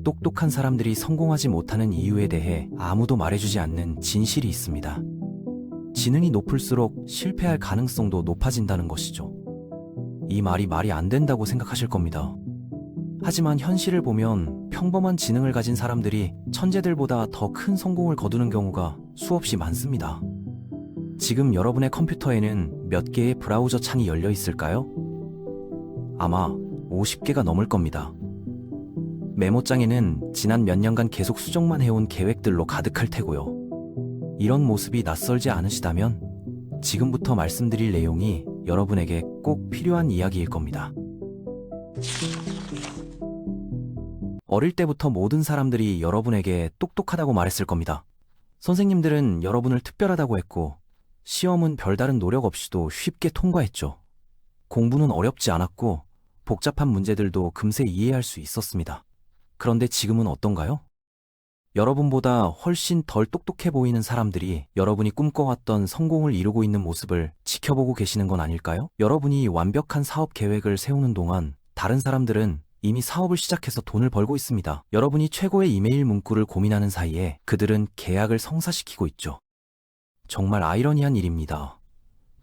똑똑한 사람들이 성공하지 못하는 이유에 대해 아무도 말해주지 않는 진실이 있습니다. 지능이 높을수록 실패할 가능성도 높아진다는 것이죠. 이 말이 안 된다고 생각하실 겁니다. 하지만 현실을 보면 평범한 지능을 가진 사람들이 천재들보다 더 큰 성공을 거두는 경우가 수없이 많습니다. 지금 여러분의 컴퓨터에는 몇 개의 브라우저 창이 열려 있을까요? 아마 50개가 넘을 겁니다. 메모장에는 지난 몇 년간 계속 수정만 해온 계획들로 가득할 테고요. 이런 모습이 낯설지 않으시다면 지금부터 말씀드릴 내용이 여러분에게 꼭 필요한 이야기일 겁니다. 어릴 때부터 모든 사람들이 여러분에게 똑똑하다고 말했을 겁니다. 선생님들은 여러분을 특별하다고 했고, 시험은 별다른 노력 없이도 쉽게 통과했죠. 공부는 어렵지 않았고, 복잡한 문제들도 금세 이해할 수 있었습니다. 그런데 지금은 어떤가요? 여러분보다 훨씬 덜 똑똑해 보이는 사람들이 여러분이 꿈꿔왔던 성공을 이루고 있는 모습을 지켜보고 계시는 건 아닐까요? 여러분이 완벽한 사업 계획을 세우는 동안 다른 사람들은 이미 사업을 시작해서 돈을 벌고 있습니다. 여러분이 최고의 이메일 문구를 고민하는 사이에 그들은 계약을 성사시키고 있죠. 정말 아이러니한 일입니다.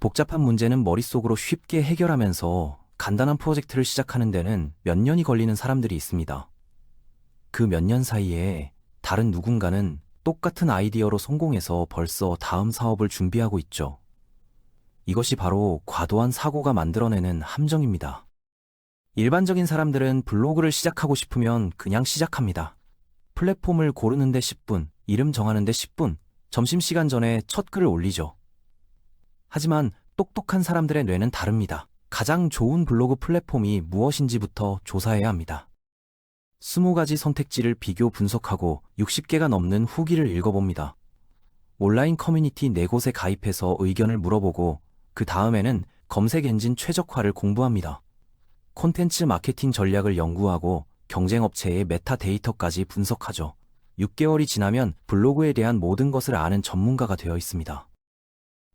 복잡한 문제는 머릿속으로 쉽게 해결하면서 간단한 프로젝트를 시작하는 데는 몇 년이 걸리는 사람들이 있습니다. 그 몇 년 사이에 다른 누군가는 똑같은 아이디어로 성공해서 벌써 다음 사업을 준비하고 있죠. 이것이 바로 과도한 사고가 만들어내는 함정입니다. 일반적인 사람들은 블로그를 시작하고 싶으면 그냥 시작합니다. 플랫폼을 고르는데 10분, 이름 정하는데 10분, 점심시간 전에 첫 글을 올리죠. 하지만 똑똑한 사람들의 뇌는 다릅니다. 가장 좋은 블로그 플랫폼이 무엇인지부터 조사해야 합니다. 20가지 선택지를 비교 분석하고 60개가 넘는 후기를 읽어봅니다. 온라인 커뮤니티 4곳에 가입해서 의견을 물어보고 그 다음에는 검색 엔진 최적화를 공부합니다. 콘텐츠 마케팅 전략을 연구하고 경쟁업체의 메타데이터까지 분석하죠. 6개월이 지나면 블로그에 대한 모든 것을 아는 전문가가 되어 있습니다.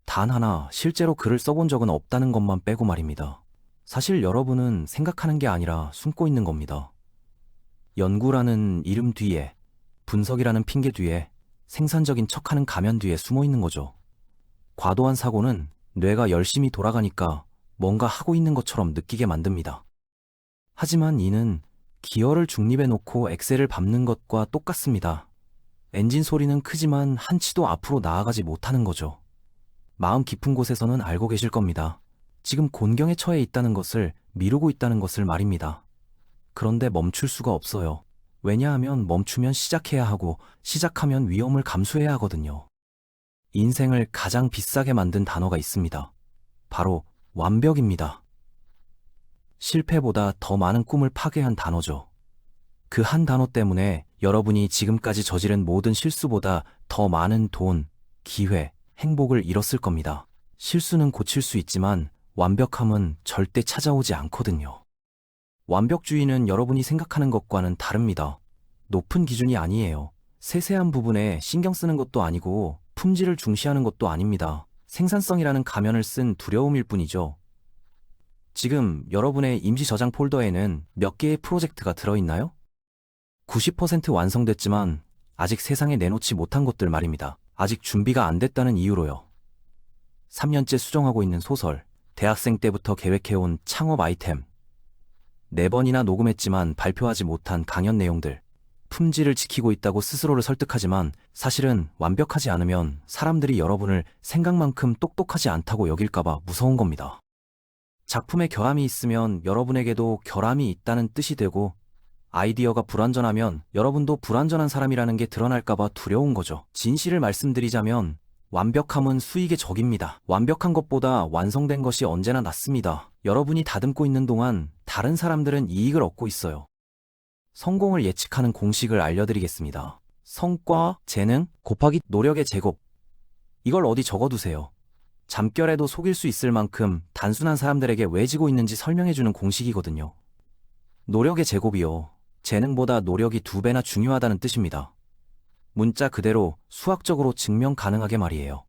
단 하나 실제로 글을 써본 적은 없다는 것만 빼고 말입니다. 사실 여러분은 생각하는 게 아니라 숨고 있는 겁니다. 연구라는 이름 뒤에, 분석이라는 핑계 뒤에, 생산적인 척하는 가면 뒤에 숨어 있는 거죠. 과도한 사고는 뇌가 열심히 돌아가니까 뭔가 하고 있는 것처럼 느끼게 만듭니다. 하지만 이는 기어를 중립에 놓고 엑셀을 밟는 것과 똑같습니다. 엔진 소리는 크지만 한치도 앞으로 나아가지 못하는 거죠. 마음 깊은 곳에서는 알고 계실 겁니다. 지금 곤경에 처해 있다는 것을, 미루고 있다는 것을 말입니다. 그런데 멈출 수가 없어요. 왜냐하면 멈추면 시작해야 하고 시작하면 위험을 감수해야 하거든요. 인생을 가장 비싸게 만든 단어가 있습니다. 바로 완벽입니다. 실패보다 더 많은 꿈을 파괴한 단어죠. 그 한 단어 때문에 여러분이 지금까지 저지른 모든 실수보다 더 많은 돈, 기회, 행복을 잃었을 겁니다. 실수는 고칠 수 있지만 완벽함은 절대 찾아오지 않거든요. 완벽주의는 여러분이 생각하는 것과는 다릅니다. 높은 기준이 아니에요. 세세한 부분에 신경 쓰는 것도 아니고 품질을 중시하는 것도 아닙니다. 생산성이라는 가면을 쓴 두려움일 뿐이죠. 지금 여러분의 임시 저장 폴더에는 몇 개의 프로젝트가 들어있나요? 90% 완성됐지만 아직 세상에 내놓지 못한 것들 말입니다. 아직 준비가 안 됐다는 이유로요. 3년째 수정하고 있는 소설, 대학생 때부터 계획해온 창업 아이템, 4번이나 녹음했지만 발표하지 못한 강연 내용들, 품질을 지키고 있다고 스스로를 설득하지만 사실은 완벽하지 않으면 사람들이 여러분을 생각만큼 똑똑하지 않다고 여길까봐 무서운 겁니다. 작품에 결함이 있으면 여러분에게도 결함이 있다는 뜻이 되고, 아이디어가 불완전하면 여러분도 불완전한 사람이라는 게 드러날까봐 두려운 거죠. 진실을 말씀드리자면 완벽함은 수익의 적입니다. 완벽한 것보다 완성된 것이 언제나 낫습니다. 여러분이 다듬고 있는 동안 다른 사람들은 이익을 얻고 있어요. 성공을 예측하는 공식을 알려드리겠습니다. 성과, 재능, 곱하기 노력의 제곱. 이걸 어디 적어두세요. 잠결에도 속일 수 있을 만큼 단순한 사람들에게 왜 지고 있는지 설명해주는 공식이거든요. 노력의 제곱이요. 재능보다 노력이 2배나 중요하다는 뜻입니다. 문자 그대로 수학적으로 증명 가능하게 말이에요.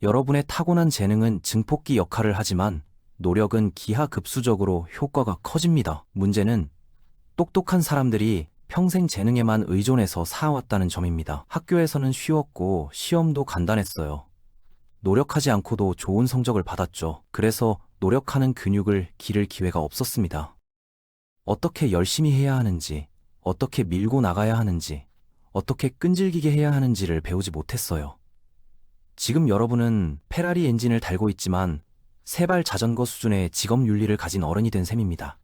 여러분의 타고난 재능은 증폭기 역할을 하지만 노력은 기하급수적으로 효과가 커집니다. 문제는 똑똑한 사람들이 평생 재능에만 의존해서 살아왔다는 점입니다. 학교에서는 쉬웠고 시험도 간단했어요. 노력하지 않고도 좋은 성적을 받았죠. 그래서 노력하는 근육을 기를 기회가 없었습니다. 어떻게 열심히 해야 하는지, 어떻게 밀고 나가야 하는지, 어떻게 끈질기게 해야 하는지를 배우지 못했어요. 지금 여러분은 페라리 엔진을 달고 있지만 세발 자전거 수준의 직업 윤리를 가진 어른이 된 셈입니다.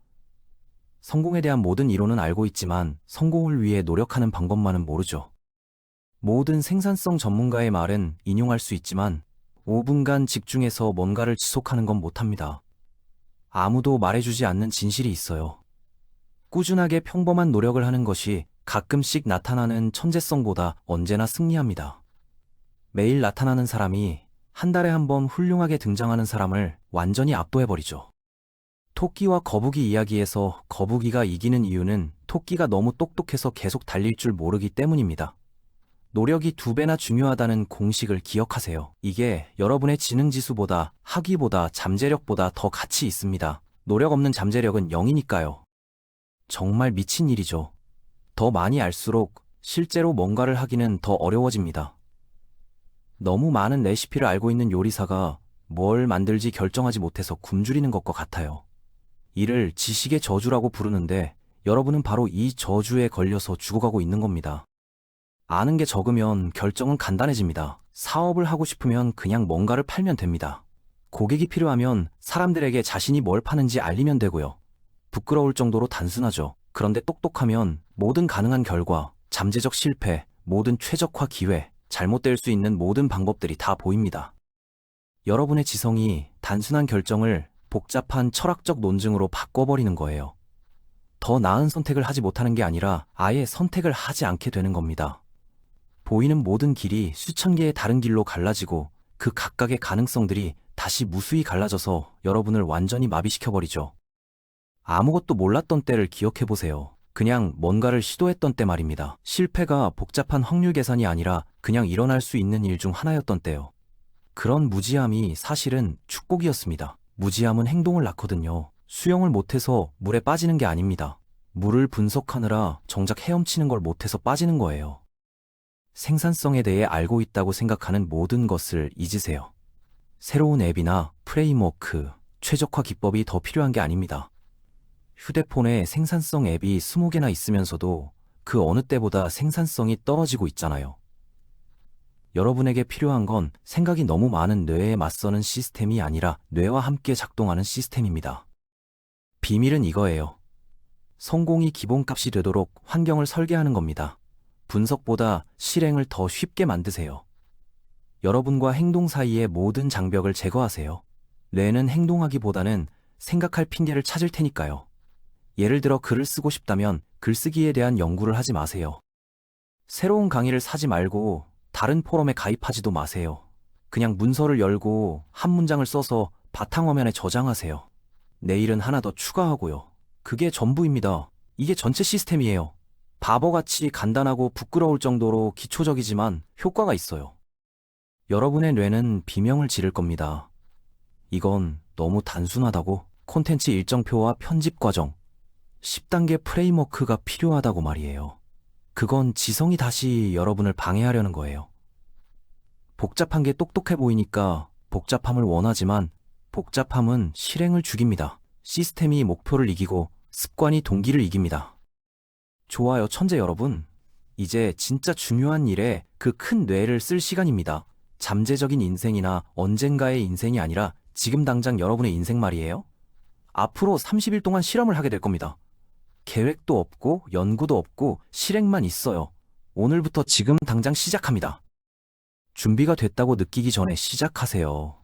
성공에 대한 모든 이론은 알고 있지만 성공을 위해 노력하는 방법만은 모르죠. 모든 생산성 전문가의 말은 인용할 수 있지만 5분간 집중해서 뭔가를 지속하는 건 못합니다. 아무도 말해주지 않는 진실이 있어요. 꾸준하게 평범한 노력을 하는 것이 가끔씩 나타나는 천재성보다 언제나 승리합니다. 매일 나타나는 사람이 한 달에 한 번 훌륭하게 등장하는 사람을 완전히 압도해버리죠. 토끼와 거북이 이야기에서 거북이가 이기는 이유는 토끼가 너무 똑똑해서 계속 달릴 줄 모르기 때문입니다. 노력이 2배나 중요하다는 공식을 기억하세요. 이게 여러분의 지능지수보다 학위보다 잠재력보다 더 가치 있습니다. 노력 없는 잠재력은 0이니까요. 정말 미친 일이죠. 더 많이 알수록 실제로 뭔가를 하기는 더 어려워집니다. 너무 많은 레시피를 알고 있는 요리사가 뭘 만들지 결정하지 못해서 굶주리는 것과 같아요. 이를 지식의 저주라고 부르는데 여러분은 바로 이 저주에 걸려서 죽어가고 있는 겁니다. 아는 게 적으면 결정은 간단해집니다. 사업을 하고 싶으면 그냥 뭔가를 팔면 됩니다. 고객이 필요하면 사람들에게 자신이 뭘 파는지 알리면 되고요. 부끄러울 정도로 단순하죠. 그런데 똑똑하면 모든 가능한 결과, 잠재적 실패, 모든 최적화 기회, 잘못될 수 있는 모든 방법들이 다 보입니다. 여러분의 지성이 단순한 결정을 복잡한 철학적 논증으로 바꿔버리는 거예요. 더 나은 선택을 하지 못하는 게 아니라 아예 선택을 하지 않게 되는 겁니다. 보이는 모든 길이 수천 개의 다른 길로 갈라지고 그 각각의 가능성들이 다시 무수히 갈라져서 여러분을 완전히 마비시켜버리죠. 아무것도 몰랐던 때를 기억해보세요. 그냥 뭔가를 시도했던 때 말입니다. 실패가 복잡한 확률 계산이 아니라 그냥 일어날 수 있는 일 중 하나였던 때요. 그런 무지함이 사실은 축복이었습니다. 무지함은 행동을 낳거든요. 수영을 못해서 물에 빠지는 게 아닙니다. 물을 분석하느라 정작 헤엄치는 걸 못해서 빠지는 거예요. 생산성에 대해 알고 있다고 생각하는 모든 것을 잊으세요. 새로운 앱이나 프레임워크, 최적화 기법이 더 필요한 게 아닙니다. 휴대폰에 생산성 앱이 20개나 있으면서도 그 어느 때보다 생산성이 떨어지고 있잖아요. 여러분에게 필요한 건 생각이 너무 많은 뇌에 맞서는 시스템이 아니라 뇌와 함께 작동하는 시스템입니다. 비밀은 이거예요. 성공이 기본값이 되도록 환경을 설계하는 겁니다. 분석보다 실행을 더 쉽게 만드세요. 여러분과 행동 사이의 모든 장벽을 제거하세요. 뇌는 행동하기보다는 생각할 핑계를 찾을 테니까요. 예를 들어 글을 쓰고 싶다면 글쓰기에 대한 연구를 하지 마세요. 새로운 강의를 사지 말고 다른 포럼에 가입하지도 마세요. 그냥 문서를 열고 한 문장을 써서 바탕화면에 저장하세요. 내일은 하나 더 추가하고요. 그게 전부입니다. 이게 전체 시스템이에요. 바보같이 간단하고 부끄러울 정도로 기초적이지만 효과가 있어요. 여러분의 뇌는 비명을 지를 겁니다. 이건 너무 단순하다고, 콘텐츠 일정표와 편집 과정, 10단계 프레임워크가 필요하다고 말이에요. 그건 지성이 다시 여러분을 방해하려는 거예요. 복잡한 게 똑똑해 보이니까 복잡함을 원하지만 복잡함은 실행을 죽입니다. 시스템이 목표를 이기고 습관이 동기를 이깁니다. 좋아요, 천재 여러분. 이제 진짜 중요한 일에 그 큰 뇌를 쓸 시간입니다. 잠재적인 인생이나 언젠가의 인생이 아니라 지금 당장 여러분의 인생 말이에요. 앞으로 30일 동안 실험을 하게 될 겁니다. 계획도 없고 연구도 없고 실행만 있어요. 오늘부터 지금 당장 시작합니다. 준비가 됐다고 느끼기 전에 시작하세요.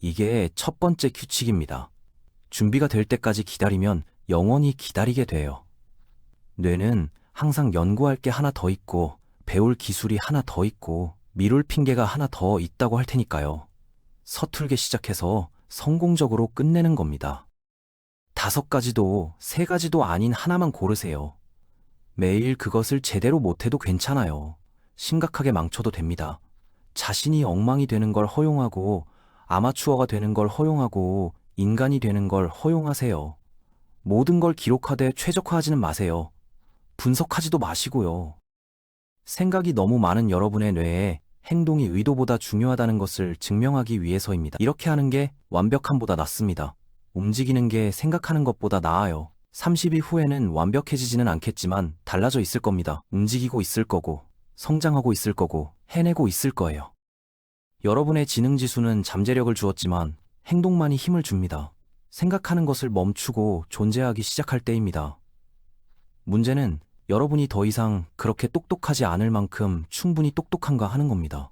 이게 첫 번째 규칙입니다. 준비가 될 때까지 기다리면 영원히 기다리게 돼요. 뇌는 항상 연구할 게 하나 더 있고 배울 기술이 하나 더 있고 미룰 핑계가 하나 더 있다고 할 테니까요. 서툴게 시작해서 성공적으로 끝내는 겁니다. 5가지도 3가지도 아닌 하나만 고르세요. 매일 그것을 제대로 못해도 괜찮아요. 심각하게 망쳐도 됩니다. 자신이 엉망이 되는 걸 허용하고 아마추어가 되는 걸 허용하고 인간이 되는 걸 허용하세요. 모든 걸 기록하되 최적화하지는 마세요. 분석하지도 마시고요. 생각이 너무 많은 여러분의 뇌에 행동이 의도보다 중요하다는 것을 증명하기 위해서입니다. 이렇게 하는 게 완벽함보다 낫습니다. 움직이는 게 생각하는 것보다 나아요. 30일 후에는 완벽해지지는 않겠지만 달라져 있을 겁니다. 움직이고 있을 거고, 성장하고 있을 거고, 해내고 있을 거예요. 여러분의 지능지수는 잠재력을 주었지만 행동만이 힘을 줍니다. 생각하는 것을 멈추고 존재하기 시작할 때입니다. 문제는 여러분이 더 이상 그렇게 똑똑하지 않을 만큼 충분히 똑똑한가 하는 겁니다.